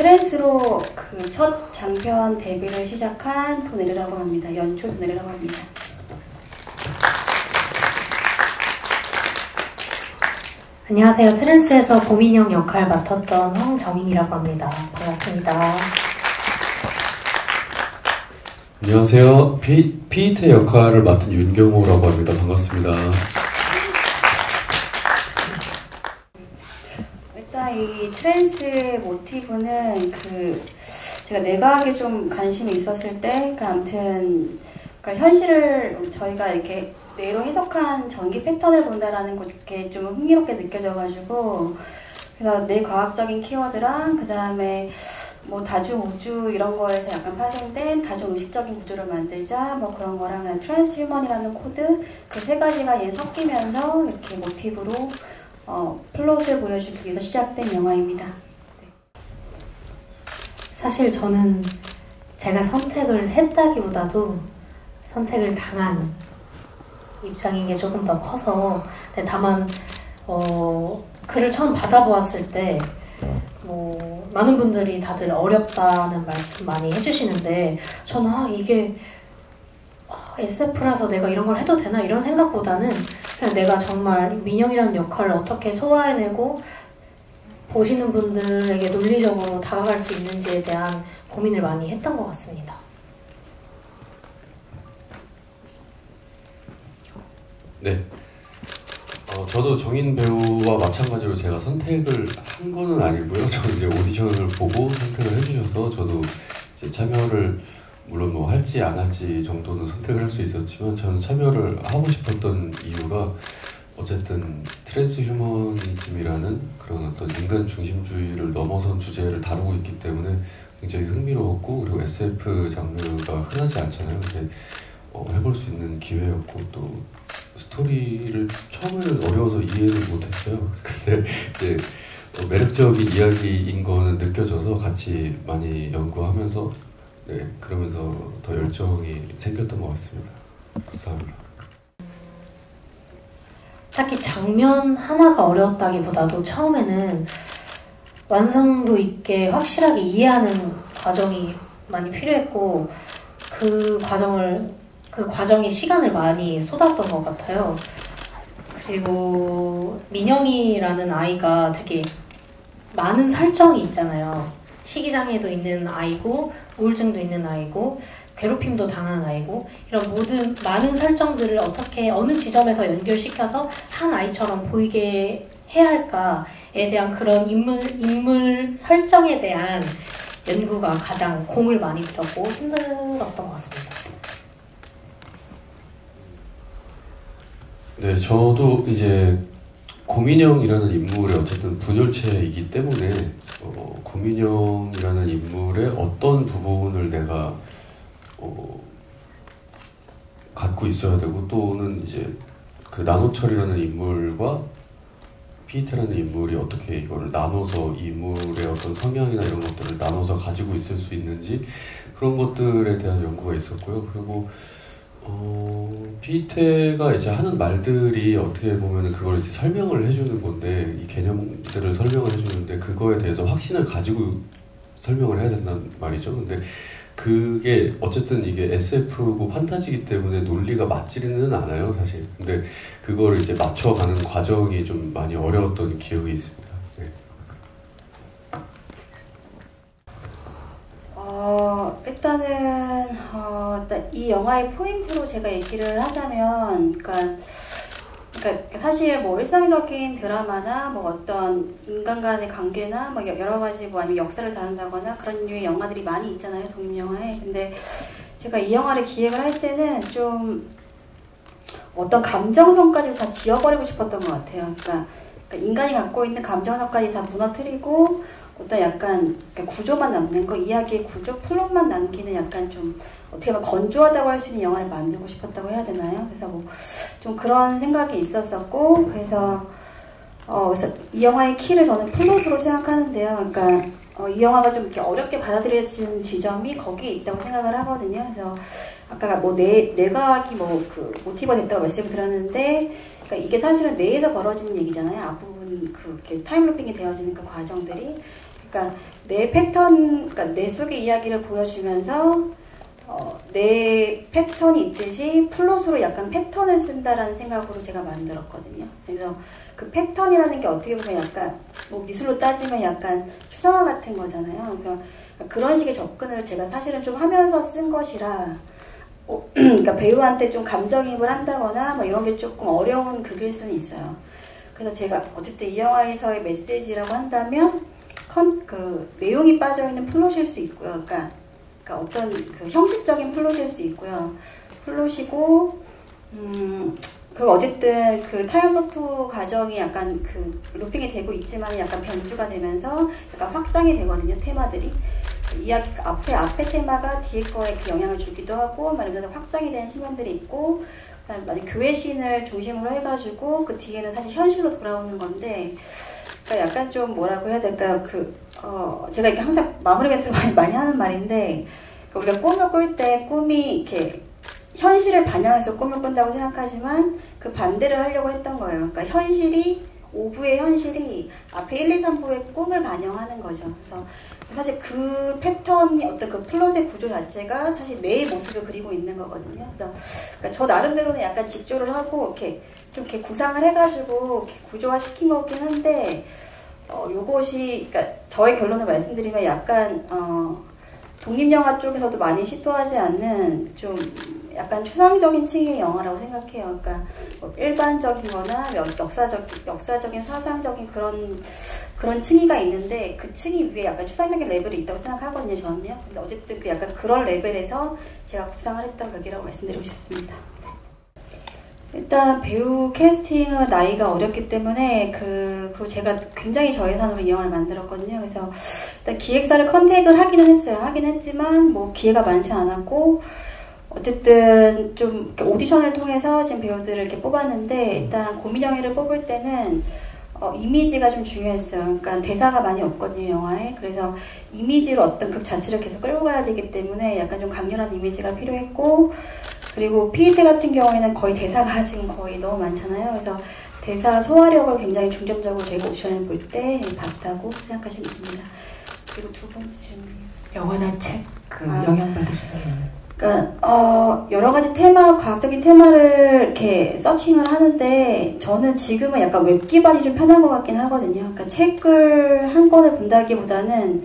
트랜스로 그 첫 장편 데뷔를 시작한 도네르라고 합니다. 연출 도네르라고 합니다. 안녕하세요. 트랜스에서 고민형 역할 맡았던 황정인이라고 합니다. 반갑습니다. 안녕하세요. 피이태 역할을 맡은 윤경호라고 합니다. 반갑습니다. 일단 이 트랜스 모티브는 제가 내과학에 좀 관심이 있었을 때, 아무튼 현실을 저희가 이렇게 뇌로 해석한 전기 패턴을 본다라는 게 좀 흥미롭게 느껴져가지고, 그래서 뇌과학적인 키워드랑 그 다음에 뭐 다중우주 이런 거에서 약간 파생된 다중의식적인 구조를 만들자, 뭐 그런 거랑 그냥 트랜스휴먼이라는 코드 그 세 가지가 얘 섞이면서 이렇게 모티브로 플롯을 보여주기 위해서 시작된 영화입니다. 네. 사실 저는 제가 선택을 했다기보다도 선택을 당한 입장인 게 조금 더 커서, 다만 글을 처음 받아보았을 때 많은 분들이 다들 어렵다는 말씀 많이 해주시는데, 저는 이게 SF라서 내가 이런 걸 해도 되나 이런 생각보다는 그냥 내가 정말 민영이라는 역할을 어떻게 소화해내고 보시는 분들에게 논리적으로 다가갈 수 있는지에 대한 고민을 많이 했던 것 같습니다. 네. 저도 정인 배우와 마찬가지로 제가 선택을 한 거는 아니고요. 저는 이제 오디션을 보고 선택을 해주셔서 저도 이제 참여를 물론 뭐 할지 안 할지 정도는 선택을 할 수 있었지만, 저는 참여를 하고 싶었던 이유가 어쨌든 트랜스휴머니즘이라는 그런 어떤 인간 중심주의를 넘어선 주제를 다루고 있기 때문에 굉장히 흥미로웠고, 그리고 SF 장르가 흔하지 않잖아요. 근데 해볼 수 있는 기회였고, 또 스토리를 처음에는 어려워서 이해를 못했어요. 근데 이제 매력적인 이야기인 거는 느껴져서 같이 많이 연구하면서, 네, 그러면서 더 열정이 생겼던 것 같습니다. 감사합니다. 딱히 장면 하나가 어려웠다기보다도 처음에는 완성도 있게 확실하게 이해하는 과정이 많이 필요했고, 그 과정에 시간을 많이 쏟았던 것 같아요. 그리고 민영이라는 아이가 되게 많은 설정이 있잖아요. 식이장애도 있는 아이고, 우울증도 있는 아이고, 괴롭힘도 당하는 아이고, 이런 모든 많은 설정들을 어떻게 어느 지점에서 연결시켜서 한 아이처럼 보이게 해야 할까에 대한 그런 인물 설정에 대한 연구가 가장 공을 많이 들였고 힘들었던 것 같습니다. 네, 저도 이제 고민형이라는 인물의 어쨌든 분열체이기 때문에 고민형이라는 인물의 어떤 부분을 내가 갖고 있어야 되고, 또는 이제 그 나노철이라는 인물과 피이테라는 인물이 어떻게 이거를 나눠서 이 인물의 어떤 성향이나 이런 것들을 나눠서 가지고 있을 수 있는지, 그런 것들에 대한 연구가 있었고요. 그리고 피이테가 이제 하는 말들이 어떻게 보면은 그걸 이제 설명을 해주는 건데, 이 개념들을 설명을 해주는데 그거에 대해서 확신을 가지고 설명을 해야 된단 말이죠. 근데 그게 어쨌든 이게 SF고 판타지이기 때문에 논리가 맞지는 않아요, 사실. 근데 그거를 이제 맞춰가는 과정이 좀 많이 어려웠던 기억이 있습니다. 네. 일단은 일단 이 영화의 포인트로 제가 얘기를 하자면, 그러니까 사실 뭐 일상적인 드라마나 뭐 어떤 인간 간의 관계나 뭐 여러 가지 뭐 아니면 역사를 다룬다거나 그런 류의 영화들이 많이 있잖아요, 독립영화에. 근데 제가 이 영화를 기획을 할 때는 좀 어떤 감정선까지 다 지워버리고 싶었던 것 같아요. 그러니까 인간이 갖고 있는 감정선까지 다 무너뜨리고 어떤 약간 구조만 남는 거, 이야기의 구조, 플롯만 남기는 약간 좀 어떻게 보면 건조하다고 할 수 있는 영화를 만들고 싶었다고 해야 되나요? 그래서 뭐 좀 그런 생각이 있었었고, 그래서 이 영화의 키를 저는 플롯으로 생각하는데요. 그러니까 이 영화가 좀 이렇게 어렵게 받아들여지는 지점이 거기에 있다고 생각을 하거든요. 그래서 아까 뭐 뇌과학이 뭐 그 모티브가 됐다고 말씀을 드렸는데, 그러니까 이게 사실은 뇌에서 벌어지는 얘기잖아요. 앞부분 그렇게 타임루핑이 되어지는 그 과정들이. 그러니까 내 패턴, 그러니까 내 속의 이야기를 보여주면서 내 패턴이 있듯이 플롯으로 약간 패턴을 쓴다라는 생각으로 제가 만들었거든요. 그래서 그 패턴이라는 게 어떻게 보면 약간 뭐 미술로 따지면 약간 추상화 같은 거잖아요. 그래서 그런 식의 접근을 제가 사실은 좀 하면서 쓴 것이라 그러니까 배우한테 좀 감정이입을 한다거나 뭐 이런 게 조금 어려운 극일 수는 있어요. 그래서 제가 어쨌든 이 영화에서의 메시지라고 한다면 그 내용이 빠져있는 플롯일 수 있고요. 그러니까 어떤 그 형식적인 플롯일 수 있고요. 플롯이고 그리고 어쨌든 그 타임루프 과정이 약간 그 루핑이 되고 있지만 약간 변주가 되면서 약간 확장이 되거든요. 테마들이 이야기 앞에 테마가 뒤에 거에 그 영향을 주기도 하고 말하면서 확장이 되는 측면들이 있고 그다음에 교회 씬을 중심으로 해가지고 그 뒤에는 사실 현실로 돌아오는 건데 그러니까 약간 좀 뭐라고 해야 될까요? 제가 이렇게 항상 마무리 멘트로 많이 하는 말인데 우리가 꿈을 꿀 때 꿈이 이렇게 현실을 반영해서 꿈을 꾼다고 생각하지만 그 반대를 하려고 했던 거예요. 그러니까 오부의 현실이 앞에 1, 2, 3부의 꿈을 반영하는 거죠. 그래서 사실 그 패턴이 어떤 그 플롯의 구조 자체가 사실 내 모습을 그리고 있는 거거든요. 그래서 그러니까 저 나름대로는 약간 직조를 하고 이렇게 구상을 해가지고 이렇게 구조화 시킨 거긴 한데 요것이 그러니까 저의 결론을 말씀드리면 약간 독립영화 쪽에서도 많이 시도하지 않는 좀 약간 추상적인 층의 영화라고 생각해요. 그러니까 뭐 일반적인 거나 역사적인 사상적인 그런 층위가 있는데 그 층위 위에 약간 추상적인 레벨이 있다고 생각하거든요, 저는요. 근데 어쨌든 그 약간 그런 레벨에서 제가 구상을 했던 극이라고 말씀드리고 싶습니다. 일단 배우 캐스팅은 나이가 어렸기 때문에 그리고 제가 굉장히 저예산으로 이 영화를 만들었거든요. 그래서 일단 기획사를 컨택을 하기는 했어요. 하긴 했지만 뭐 기회가 많지 않았고 어쨌든 좀 오디션을 통해서 지금 배우들을 이렇게 뽑았는데 일단 고민영애를 뽑을 때는 이미지가 좀 중요했어요. 그러니까 대사가 많이 없거든요, 영화에. 그래서 이미지로 어떤 극 자체를 계속 끌고 가야 되기 때문에 약간 좀 강렬한 이미지가 필요했고 그리고 피이테 같은 경우에는 거의 대사가 지금 거의 너무 많잖아요. 그래서 대사 소화력을 굉장히 중점적으로 저희가 오디션을 볼 때 봤다고 생각하시면 됩니다. 그리고 두 번째 질문이요. 영화나 책 영향받으시는 그러니까 여러 가지 과학적인 테마를 이렇게 서칭을 하는데 저는 지금은 약간 웹 기반이 좀 편한 것 같긴 하거든요. 그러니까 책을 한 권을 본다기보다는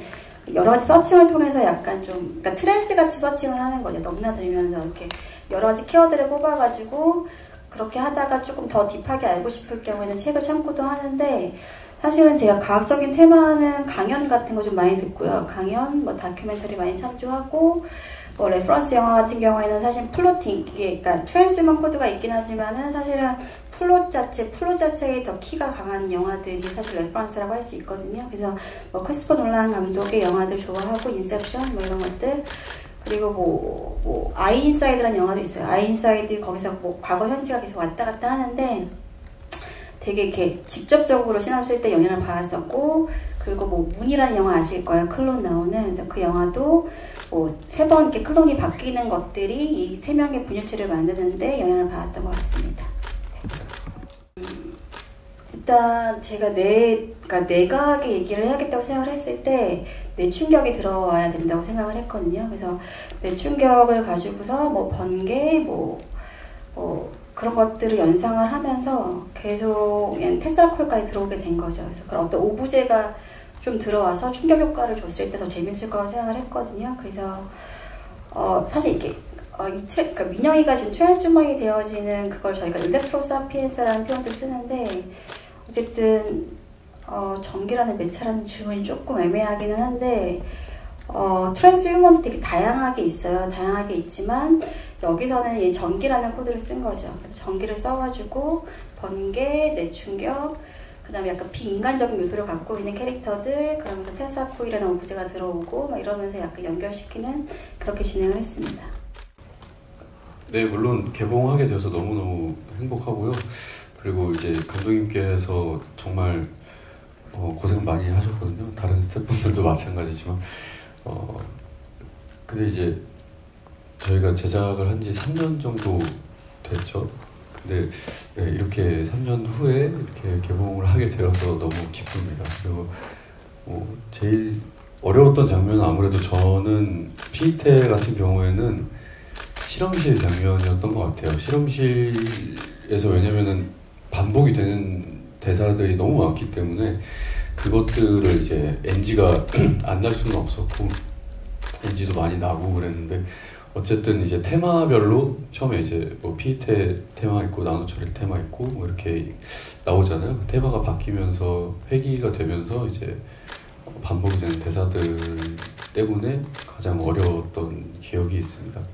여러 가지 서칭을 통해서 약간 좀 그러니까 트랜스 같이 서칭을 하는 거죠. 넘나들면서 이렇게 여러 가지 키워드를 뽑아가지고 그렇게 하다가 조금 더 딥하게 알고 싶을 경우에는 책을 참고도 하는데 사실은 제가 과학적인 테마는 강연 같은 거 좀 많이 듣고요. 강연, 뭐 다큐멘터리 많이 참조하고 뭐 레퍼런스 영화 같은 경우에는 사실 플로팅 이게 그러니까 트랜스휴먼 코드가 있긴 하지만은 사실은 플롯 자체에 더 키가 강한 영화들이 사실 레퍼런스라고 할 수 있거든요. 그래서 뭐 크리스토퍼 놀란 감독의 영화들 좋아하고 인셉션 뭐 이런 것들 그리고 뭐 아이 인사이드라는 영화도 있어요. 아이 인사이드 거기서 뭐 과거 현지가 계속 왔다 갔다 하는데 되게 이렇게 직접적으로 시나리오 쓸 때 영향을 받았었고 그리고 뭐 문이라는 영화 아실 거예요. 클론 나오는 그래서 그 영화도 뭐 3번 이렇게 클론이 바뀌는 것들이 이 3명의 분유체를 만드는데 영향을 받았던 것 같습니다. 일단 제가 내각의 얘기를 해야겠다고 생각을 했을 때 뇌충격이 들어와야 된다고 생각을 했거든요. 그래서 뇌충격을 가지고서 뭐 번개 그런 것들을 연상을 하면서 계속 테슬라콜까지 들어오게 된 거죠. 그래서 그런 어떤 오브제가 좀 들어와서 충격 효과를 줬을 때 더 재밌을 거라고 생각을 했거든요. 그래서 사실 이게 그러니까 민영이가 지금 트랜스휴먼이 되어지는 그걸 저희가 일렉트로사피엔스라는 표현도 쓰는데 어쨌든 전기라는 매체라는 질문이 조금 애매하기는 한데 트랜스휴먼도 되게 다양하게 있어요. 다양하게 있지만 여기서는 이 전기라는 코드를 쓴 거죠. 그래서 전기를 써가지고 번개, 뇌충격, 그 다음에 약간 비인간적인 요소를 갖고 있는 캐릭터들 그러면서 테슬라코일이라는 오브제가 들어오고 막 이러면서 약간 연결시키는 그렇게 진행을 했습니다. 네, 물론 개봉하게 돼서 너무너무 행복하고요. 그리고 이제 감독님께서 정말 고생 많이 하셨거든요. 다른 스태프분들도 마찬가지지만 근데 이제 저희가 제작을 한 지 3년 정도 됐죠. 근데 네, 이렇게 3년 후에 이렇게 개봉을 하게 되어서 너무 기쁩니다. 그리고 제일 어려웠던 장면은 아무래도 저는 피이테 같은 경우에는 실험실 장면이었던 것 같아요. 실험실에서 왜냐면은 반복이 되는 대사들이 너무 많기 때문에 그것들을 이제 NG가 안 날 수는 없었고 NG도 많이 나고 그랬는데 어쨌든 이제 테마별로 처음에 이제 뭐 피이테 테마 있고 나노철의 테마 있고 뭐 이렇게 나오잖아요. 그 테마가 바뀌면서 회귀가 되면서 이제 반복이 되는 대사들 때문에 가장 어려웠던 기억이 있습니다. 네.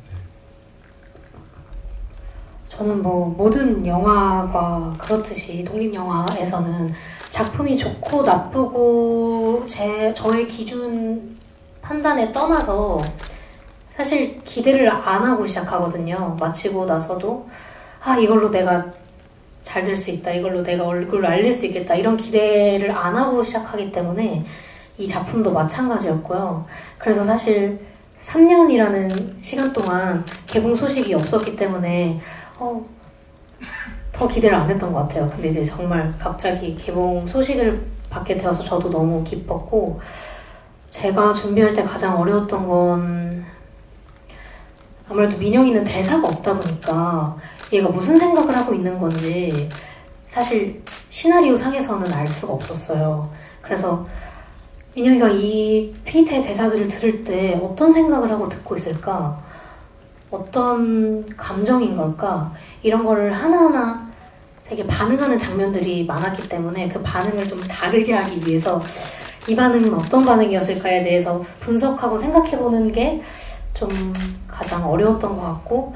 저는 뭐 모든 영화가 그렇듯이 독립영화에서는 작품이 좋고 나쁘고 저의 기준 판단에 떠나서 사실 기대를 안 하고 시작하거든요. 마치고 나서도 이걸로 내가 잘 될 수 있다, 이걸로 내가 얼굴을 알릴 수 있겠다 이런 기대를 안 하고 시작하기 때문에 이 작품도 마찬가지였고요. 그래서 사실 3년이라는 시간 동안 개봉 소식이 없었기 때문에 더 기대를 안 했던 것 같아요. 근데 이제 정말 갑자기 개봉 소식을 받게 되어서 저도 너무 기뻤고, 제가 준비할 때 가장 어려웠던 건 아무래도 민영이는 대사가 없다 보니까 얘가 무슨 생각을 하고 있는 건지 사실 시나리오 상에서는 알 수가 없었어요. 그래서 민영이가 이 피이테의 대사들을 들을 때 어떤 생각을 하고 듣고 있을까? 어떤 감정인 걸까? 이런 거를 하나하나 되게 반응하는 장면들이 많았기 때문에 그 반응을 좀 다르게 하기 위해서 이 반응은 어떤 반응이었을까에 대해서 분석하고 생각해보는 게 좀 가장 어려웠던 것 같고,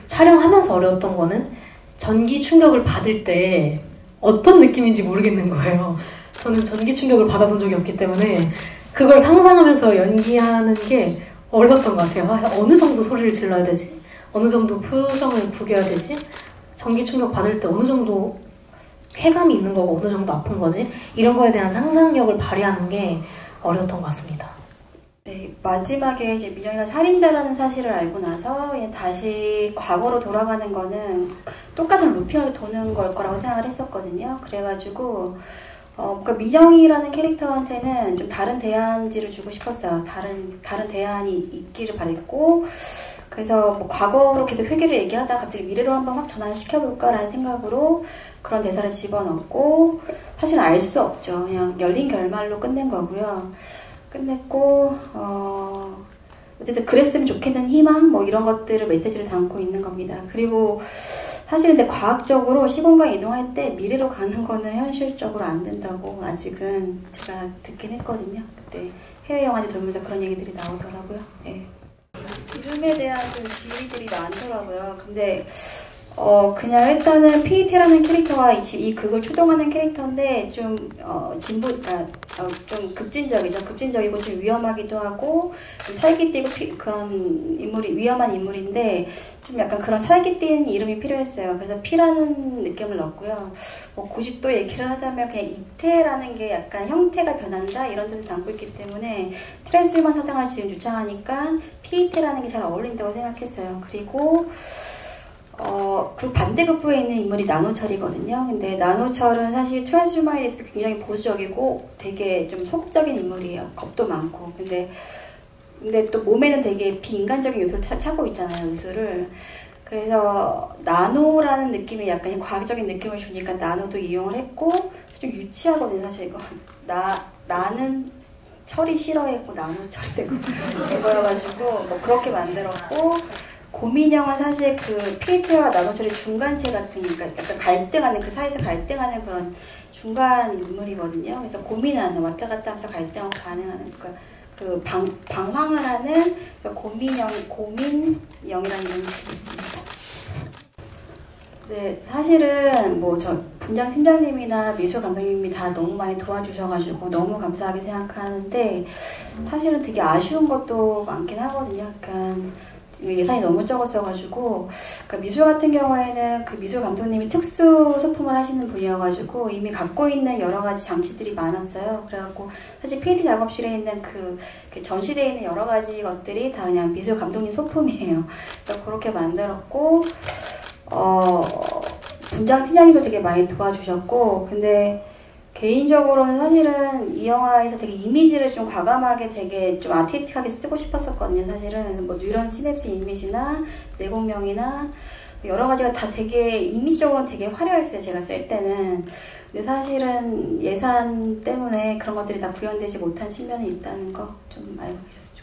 촬영하면서 어려웠던 거는 전기 충격을 받을 때 어떤 느낌인지 모르겠는 거예요. 저는 전기 충격을 받아본 적이 없기 때문에 그걸 상상하면서 연기하는 게 어려웠던 것 같아요. 어느 정도 소리를 질러야 되지? 어느 정도 표정을 구겨야 되지? 전기 충격 받을 때 어느 정도 쾌감이 있는 거고 어느 정도 아픈 거지? 이런 거에 대한 상상력을 발휘하는 게 어려웠던 것 같습니다. 네, 마지막에 이제 민영이가 살인자라는 사실을 알고 나서 다시 과거로 돌아가는 거는 똑같은 루핑으로 도는 걸 거라고 생각을 했었거든요. 그래가지고 그러니까 민영이라는 캐릭터한테는 좀 다른 대안지를 주고 싶었어요. 다른 대안이 있기를 바랬고, 그래서 뭐 과거로 계속 회귀를 얘기하다가 갑자기 미래로 한번 확 전환을 시켜볼까라는 생각으로 그런 대사를 집어넣고, 사실 알 수 없죠. 그냥 열린 결말로 끝낸 거고요. 끝냈고 어쨌든 그랬으면 좋겠는 희망 뭐 이런 것들을 메시지를 담고 있는 겁니다. 그리고 사실은 근데 과학적으로 시공간에 이동할 때 미래로 가는 거는 현실적으로 안 된다고 아직은 제가 듣긴 했거든요. 그때 해외 영화제 돌면서 그런 얘기들이 나오더라고요. 네. 이름에 대한 좀 지위들이 많더라고요. 근데 그냥 일단은 피이테라는 캐릭터가 이 극을 추동하는 캐릭터인데 좀 좀 급진적이고 좀 위험하기도 하고 좀 살기뛰고 그런 인물이 위험한 인물인데 좀 약간 그런 살기뛴 이름이 필요했어요. 그래서 피라는 느낌을 넣었고요. 뭐 굳이 또 얘기를 하자면 그냥 이태라는 게 약간 형태가 변한다 이런 뜻을 담고 있기 때문에 트랜스휴먼 사상을 지금 주창하니까 피이테라는 게 잘 어울린다고 생각했어요. 그리고 그 반대급부에 있는 인물이 나노철이거든요. 근데 나노철은 사실 트랜스휴머에 대해서 굉장히 보수적이고 되게 좀 소극적인 인물이에요. 겁도 많고. 근데 또 몸에는 되게 비인간적인 요소를 차고 있잖아요, 의수를. 그래서 나노라는 느낌이 약간 과학적인 느낌을 주니까 나노도 이용을 했고, 좀 유치하거든요, 사실 이거. 나는 철이 싫어했고 나노철이 되고 이거여가지고 뭐 그렇게 만들었고, 고민형은 사실 그 피이테와 나노철의 중간체 같은, 그러니까 약간 갈등하는, 그 사이에서 갈등하는 그런 중간 인물이거든요. 그래서 고민하는, 왔다 갔다 하면서 갈등하고 반응하는, 그 방황을 하는, 그래서 고민형이라는 이름이 있습니다. 네, 사실은 뭐 저 분장 팀장님이나 미술 감독님이 다 너무 많이 도와주셔가지고 너무 감사하게 생각하는데, 사실은 되게 아쉬운 것도 많긴 하거든요. 그러니까 예산이 너무 적었어가지고, 그러니까 미술 같은 경우에는 그 미술 감독님이 특수 소품을 하시는 분이어가지고 이미 갖고 있는 여러 가지 장치들이 많았어요. 그래갖고 사실 PD 작업실에 있는 그 전시되어 있는 여러 가지 것들이 다 그냥 미술 감독님 소품이에요. 그래서 그렇게 만들었고, 분장 팀장님도 되게 많이 도와주셨고, 근데 개인적으로는 사실은 이 영화에서 되게 이미지를 좀 과감하게 되게 좀 아티스틱하게 쓰고 싶었었거든요. 사실은 뭐 뉴런 시냅스 이미지나 내공명이나 여러 가지가 다 되게 이미지적으로는 되게 화려했어요. 제가 쓸 때는. 근데 사실은 예산 때문에 그런 것들이 다 구현되지 못한 측면이 있다는 거 좀 알고 계셨습니다.